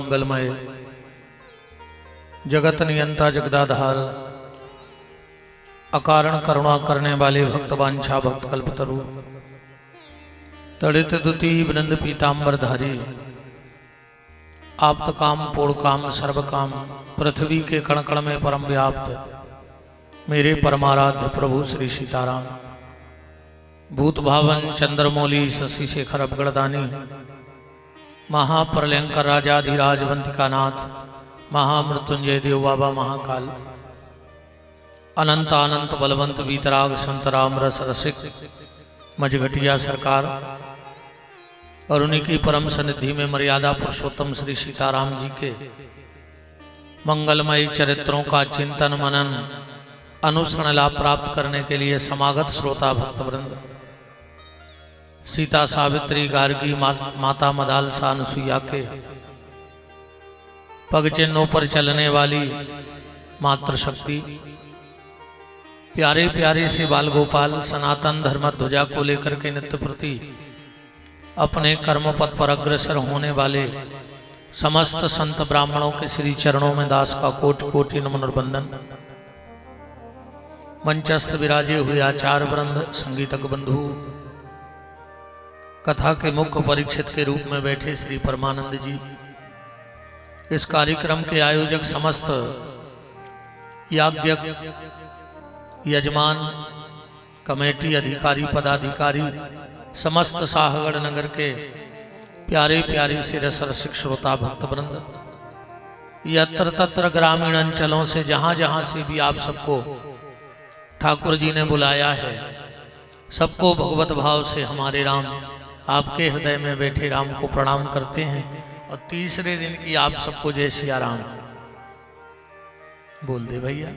मंगलमय, जगत नियंता जगदाधार, अकारण करुणा करने वाले भक्तवांछा भक्त कल्पतरु, तड़ित दुति विनंद पीताम्बरधारी, आप्त काम पूर्ण काम सर्व काम, पृथ्वी के कण कण में परम व्याप्त मेरे परमाराध्य प्रभु श्री सीताराम, भूत भावन चंद्रमौली शशि शेखर अवगढ़दानी, महाप्रलयंकर राजाधिराज वंतिकानाथ, महामृत्युंजय देव बाबा महाकाल, अनंत अनंत बलवंत वीतराग संत राम रस रसिक मजघटिया सरकार और उन्हीं की परम सनिधि में मर्यादा पुरुषोत्तम श्री सीताराम जी के मंगलमय चरित्रों का चिंतन मनन अनुसरण लाभ प्राप्त करने के लिए समागत श्रोता भक्तवृंद, सीता सावित्री गार्गी माता मदालसा अनुसुईया के पग चिन्हों पर चलने वाली मातृशक्ति, प्यारे प्यारे से बाल गोपाल सनातन धर्म ध्वजा को लेकर के नित्य प्रति अपने कर्म पथ पर अग्रसर होने वाले समस्त संत ब्राह्मणों के श्री चरणों में दास का कोटि कोटि नमन और वंदन। मंचस्थ विराजे हुए आचार्य वृंद, संगीतक बंधु, कथा के मुख्य परीक्षित के रूप में बैठे श्री परमानंद जी, इस कार्यक्रम के आयोजक समस्त याज्ञ यजमान कमेटी अधिकारी पदाधिकारी, समस्त शाहगढ़ नगर के प्यारे प्यारे से रसिक श्रोता भक्तवृंद, यत्र तत्र ग्रामीण अंचलों से जहां जहां से भी आप सबको ठाकुर जी ने बुलाया है, सबको भगवत भाव से हमारे राम आपके हृदय में बैठे राम को प्रणाम करते हैं और तीसरे दिन की आप सबको जय सिया राम बोल दे भैया।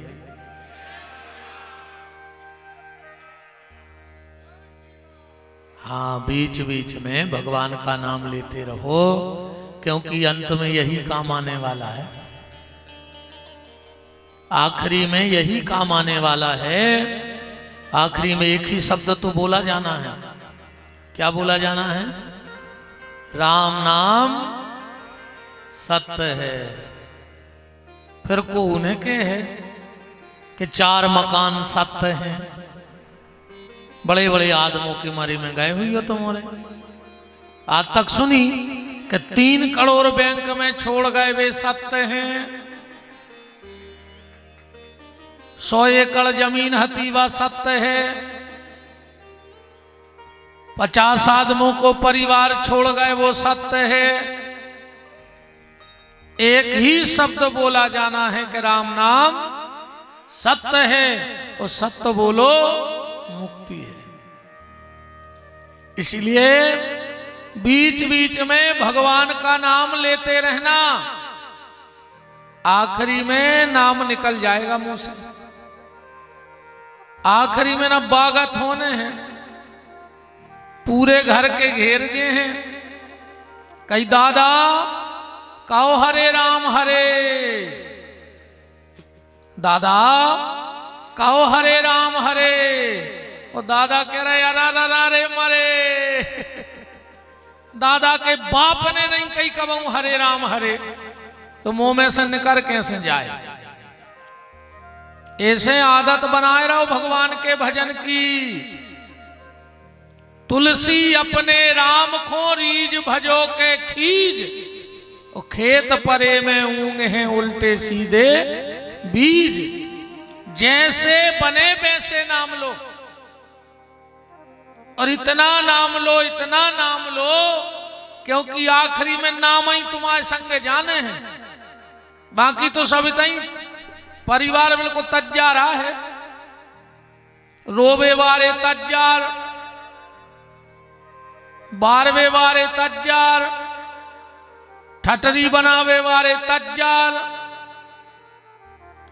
हाँ, बीच बीच में भगवान का नाम लेते रहो, क्योंकि अंत में यही काम आने वाला है, आखिरी में यही काम आने वाला है। आखिरी में एक ही शब्द तो बोला जाना है। क्या बोला जाना है? राम नाम सत्य है। फिर को उन्हें के है कि चार मकान सत्य हैं, बड़े बड़े आदमों की मरी में गए हुई हो तुम्हारे। आज तक सुनी कि 3 करोड़ बैंक में छोड़ गए वे सत्य हैं, 100 एकड़ जमीन हतीवा सत्य है, 50 आदमों को परिवार छोड़ गए वो सत्य है। एक ही शब्द बोला जाना है कि राम नाम सत्य है, और सत्य बोलो मुक्ति है। इसलिए बीच बीच में भगवान का नाम लेते रहना, आखिरी में नाम निकल जाएगा मुंह से। आखिरी में ना बागत होने हैं, पूरे घर के घेर जे हैं, कई दादा कहो हरे राम हरे, दादा कहो हरे राम हरे, और दादा कह रहे अरे मरे, दादा के बाप ने नहीं कही कबहू हरे राम हरे, तो मुंह में से निकल कैसे जाए। ऐसे आदत बनाए रहो भगवान के भजन की। तुलसी अपने राम को रीज भजो के खीज, और खेत परे में ऊंग हैं उल्टे सीधे बीज। जैसे बने वैसे नाम लो, और इतना नाम लो, इतना नाम लो, क्योंकि आखिरी में नाम ही तुम्हारे संग जाने हैं। बाकी तो सब इतनी परिवार बिल्कुल तज्जा रहा है, रोबे वारे तज्जार, 12वें वारे तज्जार, ठटरी बनावे वारे तज्जार,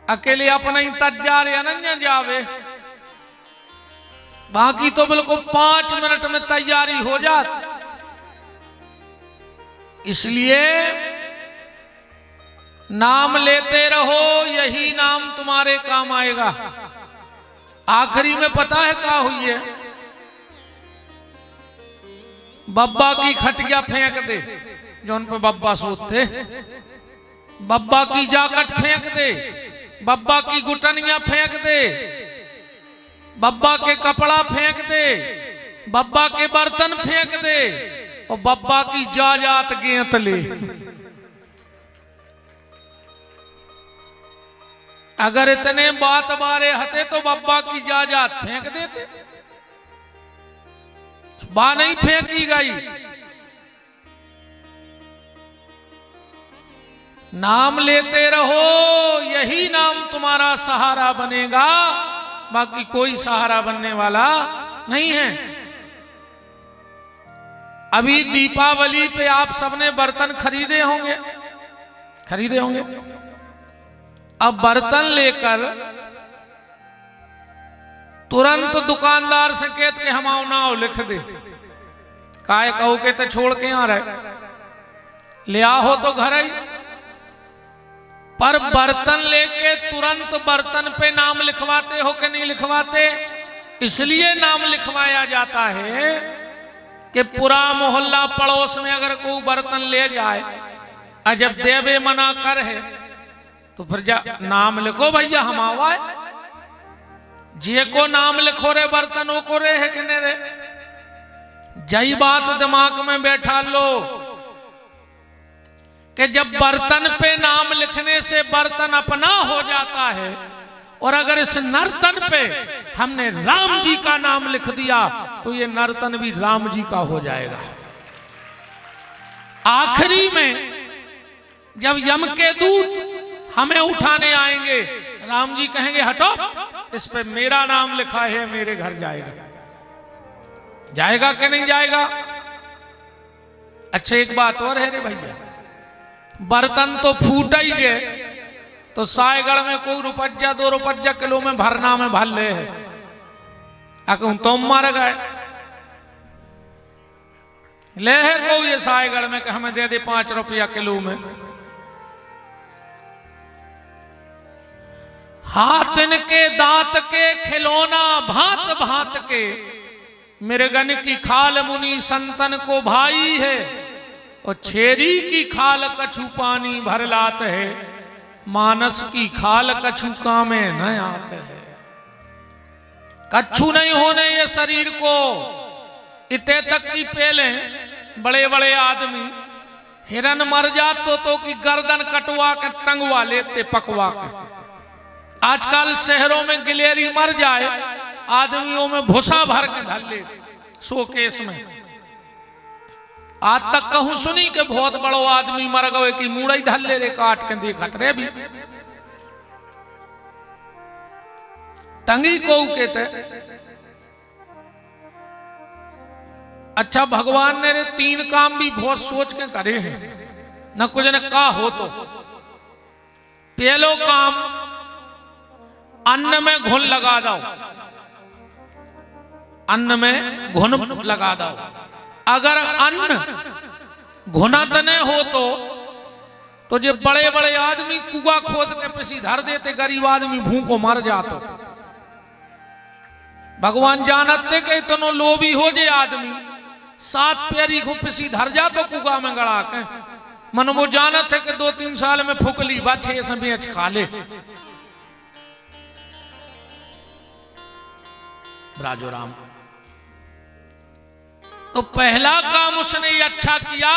अकेले अपना ही तज्जार अनन्य जावे। बाकी तो बिल्कुल 5 मिनट में तैयारी हो जाती। इसलिए नाम लेते रहो, यही नाम तुम्हारे काम आएगा। आखिरी में पता है क्या हुई है? बब्बा की खटिया फेंक दे, जो उन पे बब्बा सोचते। बब्बा की जाकट फेंक दे, बब्बा की गुटनियां फेंक दे, बब्बा के कपड़ा फेंक दे, बब्बा के बर्तन फेंक दे और बब्बा की जाजात गेंत ले। अगर इतने बात बारे हते तो बब्बा की जाजात फेंक देते, बा नहीं फेंकी गई। नाम लेते रहो, यही नाम तुम्हारा सहारा बनेगा, बाकी कोई सहारा बनने वाला नहीं है। अभी दीपावली पे आप सबने बर्तन खरीदे होंगे, खरीदे होंगे। अब बर्तन लेकर तुरंत दुकानदार से कहते कि हम आओ नाव लिख दे, काय कहो के तो छोड़ के आ रहे, ले आओ तो घर आई। पर बर्तन लेके तुरंत बर्तन पे नाम लिखवाते हो कि नहीं लिखवाते? इसलिए नाम लिखवाया जाता है कि पूरा मोहल्ला पड़ोस में अगर कोई बर्तन ले जाए और जब देवे मना कर है तो फिर जा नाम लिखो भैया हम आवाए। जे को नाम लिखो रे बर्तनों को रे है कि नहीं रे। जई बात दिमाग में बैठा लो कि जब बर्तन पे नाम लिखने से बर्तन अपना हो जाता है, और अगर इस नर्तन पे हमने राम जी का नाम लिख दिया तो ये नर्तन भी राम जी का हो जाएगा। आखिरी में जब यम के दूत हमें उठाने आएंगे, राम जी कहेंगे हटो, इस पे मेरा नाम लिखा है, मेरे घर जाएगा। जाएगा कि नहीं जाएगा? अच्छा एक बात और है रे भैया, बर्तन तो फूटा ही है तो सायगढ़ में कोई रुपया 2 रुपया किलो में भरना में भर ले है, अकुन तुम मर गए ले है को ये सायगढ़ में कि हमें दे दे 5 रुपया किलो में। हाथ इनके दांत के खिलौना भांत भांत के, मृगन की खाल मुनि संतन को भाई है, और छेरी की खाल कछु पानी भर लात है, मानस की खाल कछु कामे न आते है। कछु नहीं होने ये शरीर को, इतने तक की पहले बड़े बड़े आदमी हिरन मर जातो तो की गर्दन कटवा के टंगवा लेते पकवा के। आजकल शहरों में गिलेरी मर जाए आदमियों में भूसा भर के धर लेते शोकेस में। आज तक कहूं सुनी कि बहुत बड़ो आदमी मर गए कि मुड़ई धर ले रे काट के देखत रे भी टंगी को कहते। अच्छा भगवान ने 3 काम भी बहुत सोच के करे हैं, न कुछ ने कहा हो तो। पहलो काम, अन्न में घुन लगा दो, अन्न में घुन लगा दो। अगर अन्न घुनत न हो तो जो बड़े बड़े आदमी कुआ खोद के पिसी धर देते, गरीब आदमी भूखों मर जातो। भगवान जानते कि इतनो लोभी हो जे आदमी 7 पैरी को पिसी धर जातो कुआ में गड़ा के। मन वो जानत है कि 2-3 साल में फुकली बाछे से बेच खा ले। राजो राम तो पहला काम उसने अच्छा किया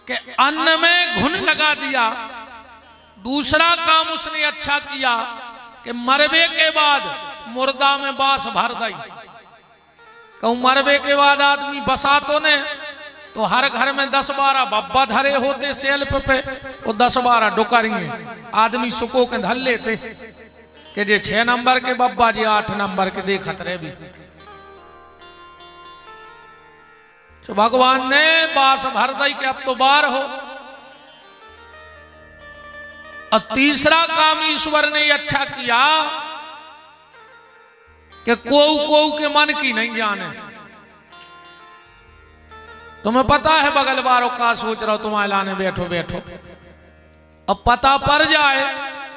कि अन्न में घुन लगा दिया। दूसरा काम उसने अच्छा किया कि मरबे के बाद मुर्दा में बांस भर दई। कहूं मरबे के बाद आदमी बसा तो ने तो हर घर में 10-12 बब्बा धरे होते सेल्फ पे, और 10-12 डुकरिए आदमी सुको के धर लेते कि जे 6 नंबर के बब्बा जी 8 नंबर के देखत रहे भी। तो भगवान ने बास भर दई कि अब तो बार हो। और तीसरा काम ईश्वर ने अच्छा किया कि को के मन की नहीं जाने। तुम्हें पता है बगल वालों का सोच रहा हो, तुम लाने बैठो बैठो, अब पता पड़ जाए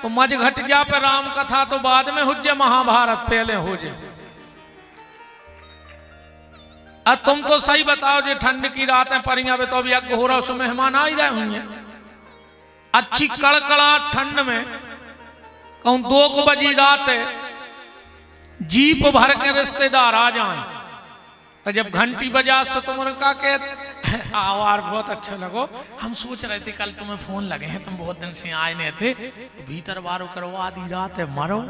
तो मज घट गया पे राम कथा तो बाद में हो जाए, महाभारत पहले हो जाए। अब तुम तो सही बताओ, जो ठंड की रात है परियां में तो अभी यज्ञ हो रहा, उसमें मेहमान आ ही रहे होंगे। अच्छी कड़कड़ा ठंड में कहूं 2 बजी रात है, जीप भर के रिश्तेदार आ जाएं, तो जब घंटी बजा तो तुमने कहा कि आओ यार बहुत अच्छा लगो, हम सोच रहे थे कल तुम्हें फोन लगे हैं, तुम बहुत दिन से आए नहीं थे, भीतर बारो करो, आधी रात है मरो,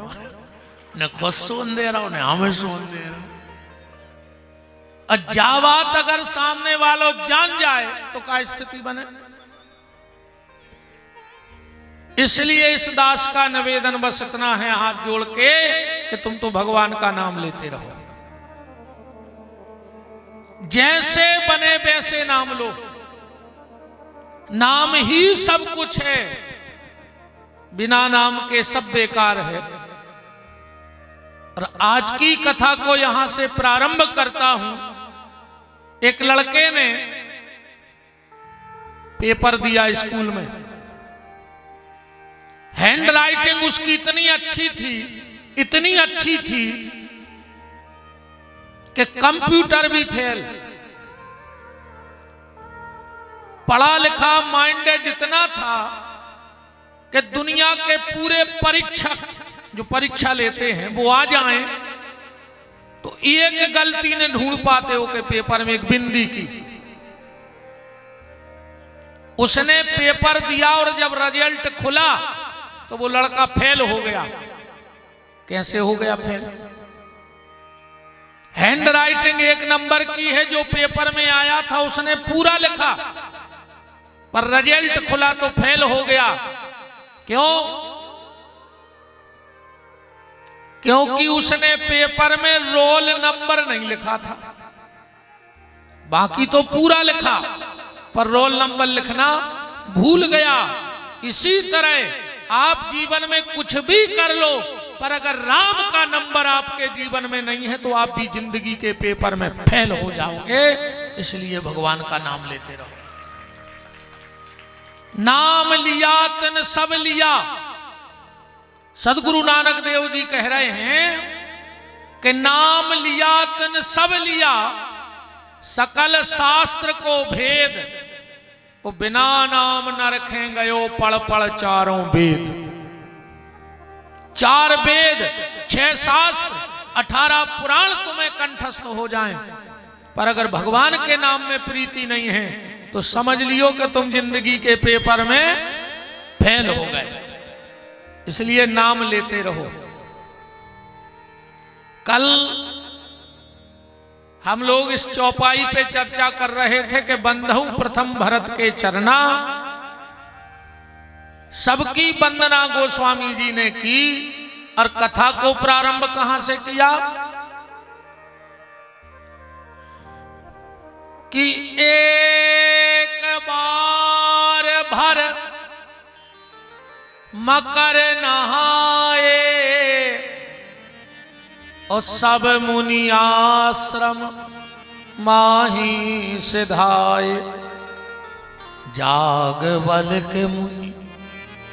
न खुद सोन दे रहा हो न हमें सोन दे रहा हो। और जा बात अगर सामने वालों जान जाए तो क्या स्थिति बने। इसलिए इस दास का निवेदन बस इतना है हाथ जोड़ के कि तुम तो भगवान का नाम लेते रहो, जैसे बने वैसे नाम लो, नाम ही सब कुछ है, बिना नाम के सब बेकार है। और आज की कथा को यहां से प्रारंभ करता हूं। एक लड़के ने पेपर दिया स्कूल में, हैंड राइटिंग उसकी इतनी अच्छी थी, इतनी अच्छी थी कि कंप्यूटर भी फेल। पढ़ा लिखा माइंडेड इतना था कि दुनिया के पूरे परीक्षक जो परीक्षा लेते हैं वो आ जाएं तो एक गलती ने ढूंढ पाते हो कि पेपर में एक बिंदी की। उसने पेपर दिया और जब रिजल्ट खुला तो वो लड़का फेल हो गया। कैसे हो गया फेल? हैंड राइटिंग 1 नंबर की है, जो पेपर में आया था उसने पूरा लिखा, पर रिजल्ट खुला तो फेल हो गया। क्यों? क्योंकि उसने पेपर में रोल नंबर नहीं लिखा था, बाकी तो पूरा लिखा पर रोल नंबर लिखना भूल गया। इसी तरह आप जीवन में कुछ भी कर लो, पर अगर राम का नंबर आपके जीवन में नहीं है तो आप भी जिंदगी के पेपर में फेल हो जाओगे। इसलिए भगवान का नाम लेते रहो। नाम लिया तिन सब लिया। सदगुरु नानक देव जी कह रहे हैं कि नाम लिया तिन सब लिया, सकल शास्त्र को भेद, वो बिना नाम न रखें गयो पढ़ पढ़ चारों वेद। 4 वेद, 6 शास्त्र, 18 पुराण तुम्हें कंठस्थ हो जाएं, पर अगर भगवान के नाम में प्रीति नहीं है तो समझ लियो कि तुम जिंदगी के पेपर में फेल हो गए। इसलिए नाम लेते रहो। कल हम लोग इस चौपाई पे चर्चा कर रहे थे कि बंधु प्रथम भरत के चरना, सबकी वंदना गोस्वामी जी ने की। और कथा को प्रारंभ कहां से किया कि एक बार भर मकर नहाए और सब मुनि आश्रम माही सिधाए। जागवल के मुनि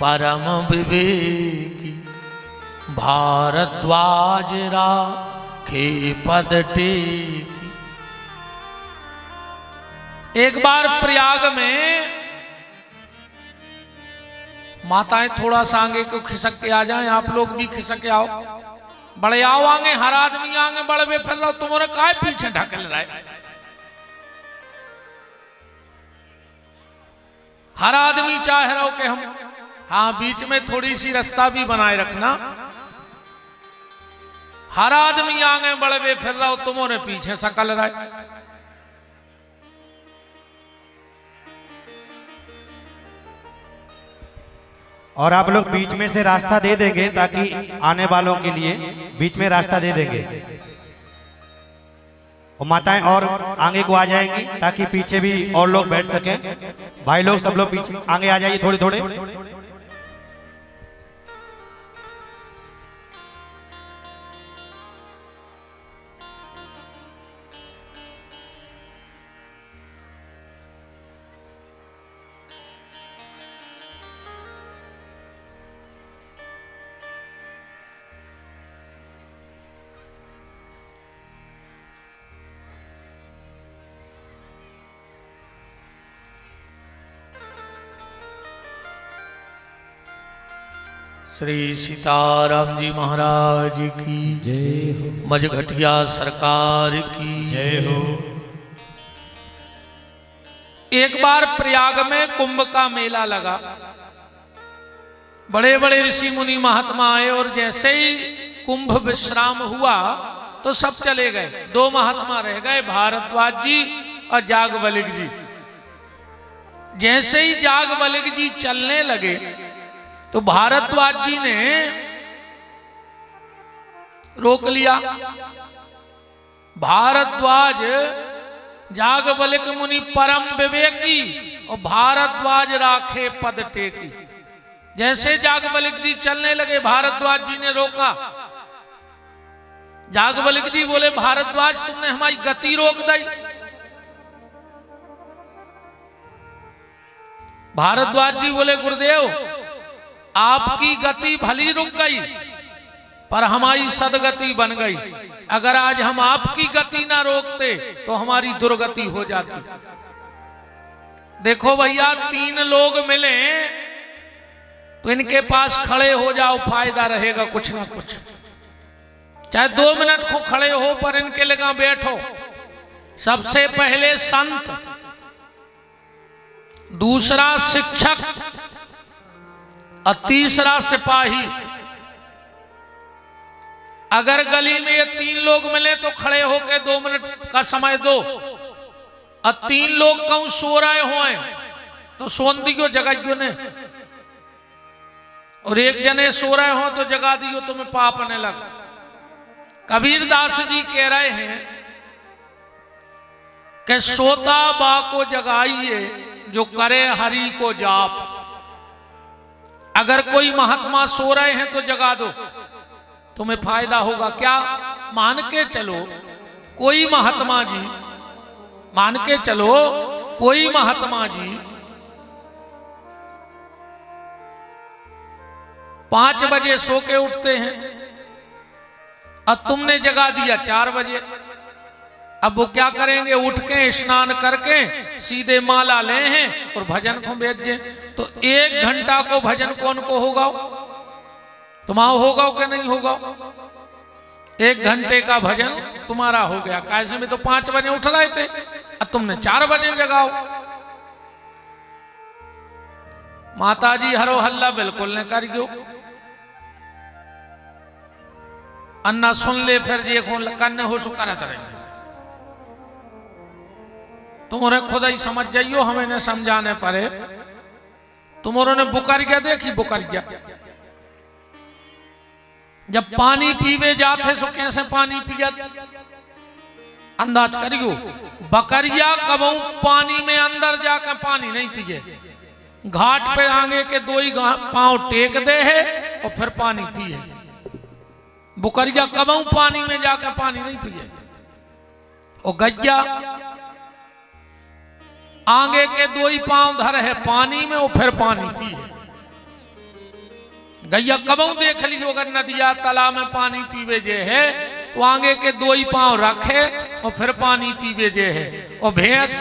परम विवेकी, भारद्वाज राखे पद टेकी। एक बार प्रयाग में माताएं थोड़ा सा आगे को खिसक के आ जाएं, आप लोग भी खिसक के आओ, बड़े आओ आगे, हर आदमी आगे बड़े बे फिर रहो, तुम्हारे काय पीछे ढकेल रहा है। हर आदमी चाह रहा हो कि हम, हाँ बीच में थोड़ी सी रास्ता भी बनाए रखना। हर आदमी आगे बड़े बे फिर रहा हो, तुम्हारे पीछे सकल रहा है। और आप लोग बीच में से रास्ता दे देंगे ताकि आने वालों के लिए बीच में रास्ता दे देंगे। और माताएं और आगे को आ जाएंगी ताकि पीछे भी और लोग बैठ सकें। भाई लोग सब लोग पीछे आगे आ जाइए थोड़े थोड़े। श्री सीताराम जी महाराज की जय हो। मझघटिया सरकार की जय हो। एक बार प्रयाग में कुंभ का मेला लगा। बड़े बड़े ऋषि मुनि महात्मा आए और जैसे ही कुंभ विश्राम हुआ तो सब चले गए। दो महात्मा रह गए, भारद्वाज जी और जागवलिक जी। जैसे ही जागवलिक जी चलने लगे तो भारद्वाज जी ने रोक लिया। भारद्वाज जागवलिक मुनि परम विवेकी और भारद्वाज राखे पद टेकी। जैसे जागवलिक जी चलने लगे भारद्वाज जी ने रोका। जागवलिक जी बोले, भारद्वाज तुमने हमारी गति रोक दी। भारद्वाज जी बोले, गुरुदेव आपकी गति भली रुक गई पर हमारी सदगति बन गई। अगर आज हम आपकी गति ना रोकते तो हमारी दुर्गति हो जाती। देखो भैया, तीन लोग मिले तो इनके पास खड़े हो जाओ, फायदा रहेगा कुछ ना कुछ। चाहे 2 मिनट को खड़े हो पर इनके लगा बैठो। सबसे पहले संत, दूसरा शिक्षक और तीसरा सिपाही। अगर गली में ये 3 लोग मिले तो खड़े होकर 2 मिनट का समय दो। और 3 लोग कहूं सो रहे हो तो सोन दियो, जगाइयो ने। और एक जने सो रहे हो तो जगा दियो, तुम्हें पाप ने लगा। कबीरदास जी कह रहे हैं कि सोता बा को जगाइए जो करे हरि को जाप। अगर कोई महात्मा सो रहे हैं तो जगा दो, तुम्हें फायदा होगा। क्या मान के चलो कोई महात्मा जी, मान के चलो कोई महात्मा जी 5 बजे सो के उठते हैं और तुमने जगा दिया 4 बजे। अब वो क्या करेंगे? उठ के स्नान करके सीधे माला ले हैं और भजन को भेजे। तो 1 घंटा को भजन कौन को होगा? तुम्हारा होगा कि नहीं होगा? 1 घंटे का भजन तुम्हारा हो गया। कैसे में तो 5 बजे उठ रहे थे और तुमने 4 बजे जगाओ। माता जी हरो हल्ला बिल्कुल न करियो। अन्ना सुन ले फिर जे कन्ने हो सो करत रहेंगे। तुम्हारे खुद ही समझ जाइयो, हमें न समझाने पड़े। तुम्हारों ने बुकरिया देखी? बुकरिया जब पानी पीवे जाते सो कैसे पानी पिया? अंदाज करियो। बकरिया कबू पानी में अंदर जाकर पानी नहीं पिए। घाट पे आगे के 2 ही पांव टेक दे है और फिर पानी पिए। बुकरिया कबू पानी में जाकर पानी नहीं पिए। और गैया आगे के 2 ही पांव धर है पानी में और फिर पानी पिए। गैया कबू देख लियो, अगर नदिया तालाब में पानी पीवे जे है तो आगे के 2 ही पांव रखे और फिर पानी पीवे जे है। और भैंस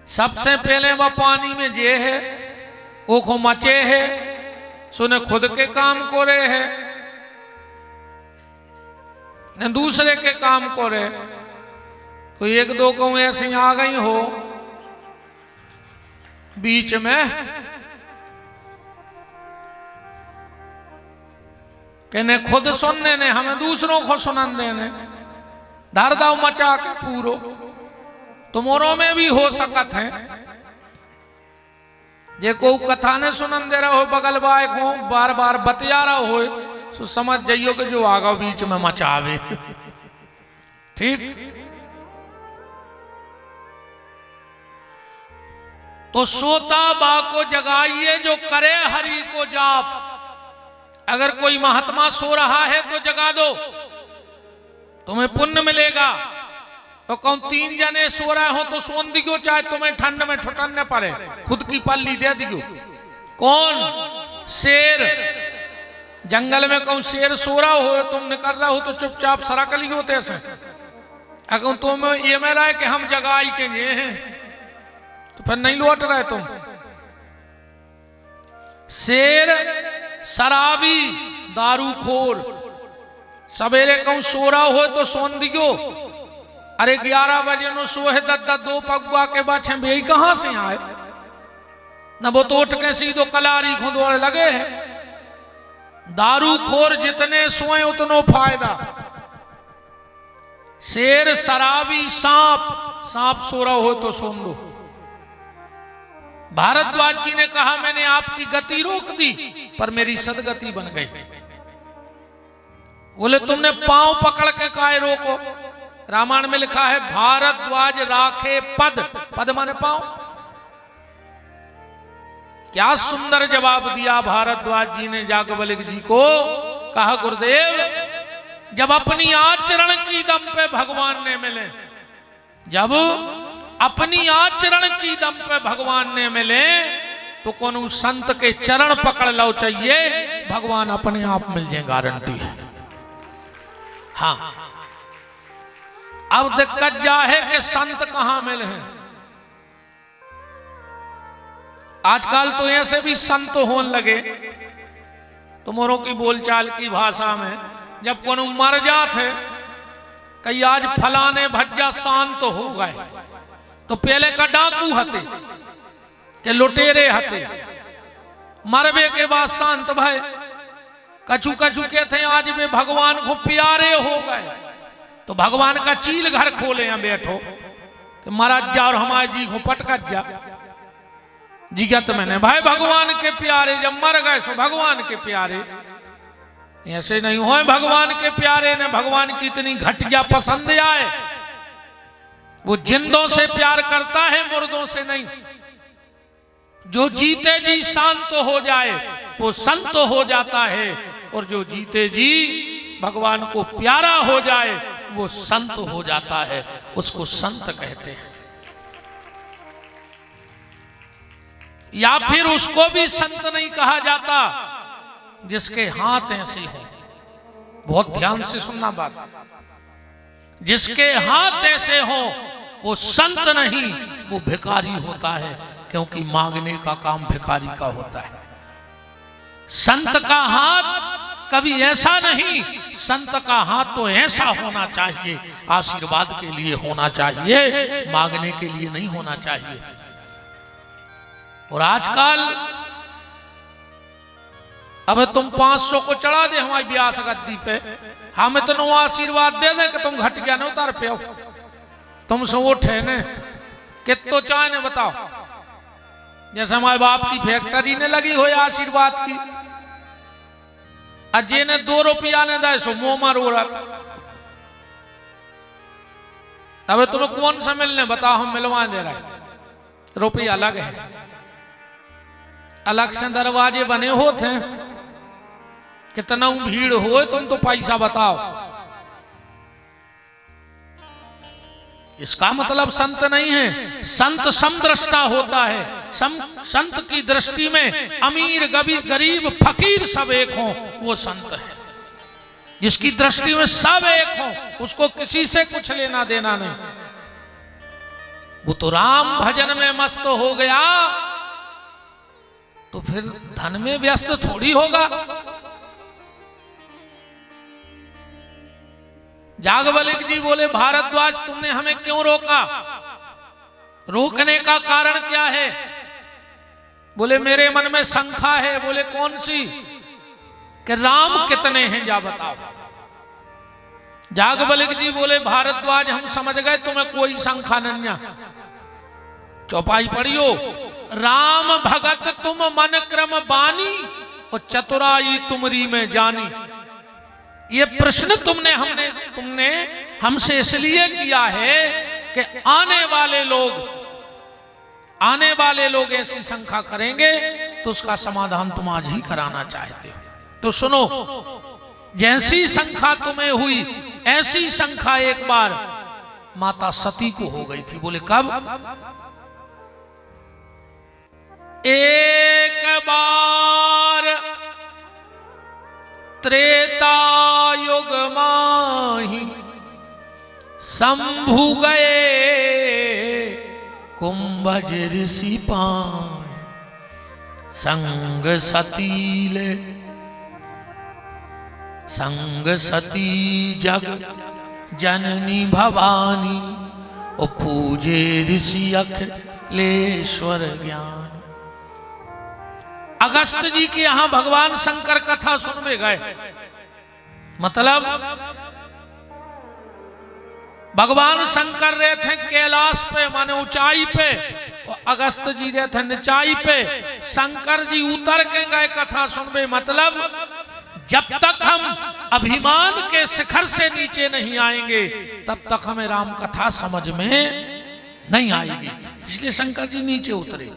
सबसे पहले वह पानी में जे है वो को मचे है, सुने खुद के काम को रहे है न दूसरे के काम को रहे। तो 1-2 को ऐसी आ गई हो बीच में कहने खुद सुनने ने हमें दूसरों को सुनन देने। धर दाव मचा के पूरो। तुम्हारों में भी हो सकत है जे को कथा ने सुनन दे रहा हो, बगल बाय को बार बार बतिया रहा हो, तो समझ जाइयो कि जो आगा बीच में मचावे। ठीक? तो सोता बा को जगाइए जो करे हरि को जाप। अगर कोई महात्मा सो रहा है तो जगा दो, तुम्हें पुण्य मिलेगा। तो कौन 3 जने सो रहे हो तो सोन दियो, चाहे तुम्हें ठंड में ठुटने पड़े, खुद की पल्ली दे दियो। कौन? शेर। जंगल में कौन शेर सो रहा हो, तुम निकल रहा हो तो चुपचाप सरक लियो तैसे। अगर तुम ये में रहे कि हम जगाई के लिए हैं तो फिर नहीं लौट रहे तुम। शेर शराबी दारूखोर, सवेरे कहूं सो रहा हो तो सोन दियो, अरे 11 बजे नो सोहे 10 दो पगुआ के बाछे भाई कहां से आए न, वो तो उठ के सीधो कलारी खुदोड़ लगे। दारूखोर जितने सोए उतनो फायदा। शेर शराबी सांप सो रहा हो तो सुन लो। भारद्वाज जी ने कहा मैंने आपकी गति रोक दी पर मेरी सदगति बन गई। बोले तुमने पांव पकड़ के काहे रोको? रामायण में लिखा है भारद्वाज राखे पद माने पांव। क्या सुंदर जवाब दिया भारद्वाज जी ने याज्ञवल्क्य जी को। कहा गुरुदेव जब अपनी आचरण की दम पे भगवान ने मिले, जब अपनी आचरण की दम पे भगवान ने मिले तो कौन संत के चरण पकड़ लो चाहिए, भगवान अपने आप मिल जाए, गारंटी है। हाँ अब दिक्कत जा है कि संत कहां मिले हैं। आजकल तो ऐसे भी संत होने लगे, तुम्हारों की बोलचाल की भाषा में जब कोनो मर जाते कई आज फलाने भज्जा शांत हो गए, तो पहले का डाकू हते के लुटेरे हते, मरबे के बाद शांत भय। कछु के थे आज वे भगवान को प्यारे हो गए, तो भगवान का चील घर खोले हैं बैठो कि महाराज जा और हमारे जी को पटकत जा। जिगत मैंने भाई भगवान के प्यारे जब मर गए सो भगवान के प्यारे, ऐसे नहीं हो भगवान के प्यारे ने भगवान की इतनी घटिया पसंद आए। वो जिंदों से प्यार करता है, मुर्दों से नहीं। जो जीते जी शांत हो जाए वो संत हो जाता है, और जो जीते जी भगवान को प्यारा हो जाए वो संत हो जाता है, उसको संत कहते हैं। या फिर उसको भी संत नहीं कहा जाता जिसके हाथ ऐसे हो। बहुत ध्यान से सुनना बात, जिसके हाथ ऐसे हो वो संत नहीं, वो भिखारी होता है, क्योंकि मांगने का काम भिखारी का होता है। संत का हाथ कभी ऐसा नहीं, संत का हाथ तो ऐसा होना चाहिए, आशीर्वाद के लिए होना चाहिए, मांगने के लिए नहीं होना चाहिए। और आजकल अब तुम 500 को चढ़ा दे हमारी ब्यास गद्दी पे, हमें तो नो आशीर्वाद दे दे कि तुम घट गया न उतार पे हो, तुमसे उठे ने कितो चाहे ने बताओ। जैसे हमारे बाप की फैक्ट्री ने लगी हो आशीर्वाद की, अजय ने 2 रुपया ने दे सो मुंह मारो रहा। अब तुम्हें कौन सा मिलने बताओ, हम मिलवा दे रहे। रुपया अलग है, अलग से दरवाजे बने होते हैं, कितना भीड़ हो तुम तो पैसा बताओ। इसका मतलब संत नहीं है, संत समदृष्टा होता है। संत की दृष्टि में अमीर गरीब फकीर सब एक हो, वो संत है। जिसकी दृष्टि में सब एक हो, उसको किसी से कुछ लेना देना नहीं। वो तो राम भजन में मस्त हो गया तो फिर धन में व्यस्त थोड़ी होगा। याज्ञवल्क्य जी बोले भारद्वाज तुमने हमें क्यों रोका? रोकने का कारण क्या है? बोले मेरे मन में शंका है। बोले कौन सी? कि राम कितने हैं जा बताओ। याज्ञवल्क्य जी बोले भारद्वाज हम समझ गए तुम्हें कोई शंका नहीं। चौपाई पढ़ियो, राम भगत तुम मन क्रम बानी और चतुराई तुमरी में जानी। ये प्रश्न तुमने हमसे इसलिए किया है कि आने वाले लोग ऐसी शंका करेंगे तो उसका समाधान तुम आज ही कराना चाहते हो। तो सुनो, जैसी शंका तुम्हें हुई ऐसी शंका एक बार माता सती को हो गई थी। बोले कब? एक बार त्रेता युग माही शंभु गए कुंभज ऋषि पाए। संग सतीले संग सती जग जननी भवानी ओ पूजे ऋषि अखिलेश्वर ज्ञान। अगस्त जी के यहां भगवान शंकर कथा सुनने गए, मतलब भगवान शंकर रहे थे कैलाश पे, माने ऊंचाई पे, और अगस्त जी रहे थे निचाई पे। शंकर जी उतर के गए कथा सुनने, मतलब जब तक हम अभिमान के शिखर से नीचे नहीं आएंगे तब तक हमें राम कथा समझ में नहीं आएगी। इसलिए शंकर जी नीचे उतरे।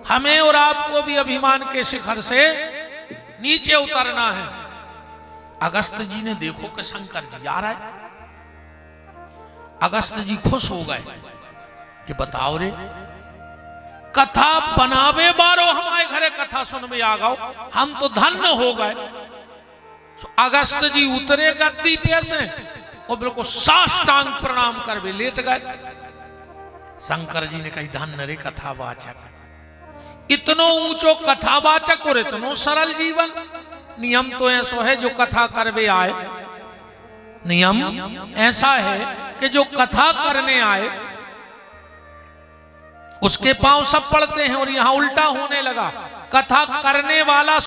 हमें और आपको भी अभिमान के शिखर से नीचे उतरना है। अगस्त जी ने देखो कि शंकर जी आ रहा है। अगस्त जी खुश हो गए कि बताओ रे, कथा बनावे बारो हमारे घरे कथा सुनवे आ गओ, हम तो धन्य हो गए। तो अगस्त जी उतरे गद्दी पे से और बिल्कुल साष्टांग प्रणाम करवे लेट गए। शंकर जी ने कही धन्य रे कथावाचक, इतनो ऊंचो कथावाचक और इतनो सरल जीवन। नियम तो ऐसा है जो कथा करवे आए, नियम ऐसा है कि जो कथा करने आए उसके पांव सब पड़ते हैं, और यहां उल्टा होने लगा। कथा करने वाला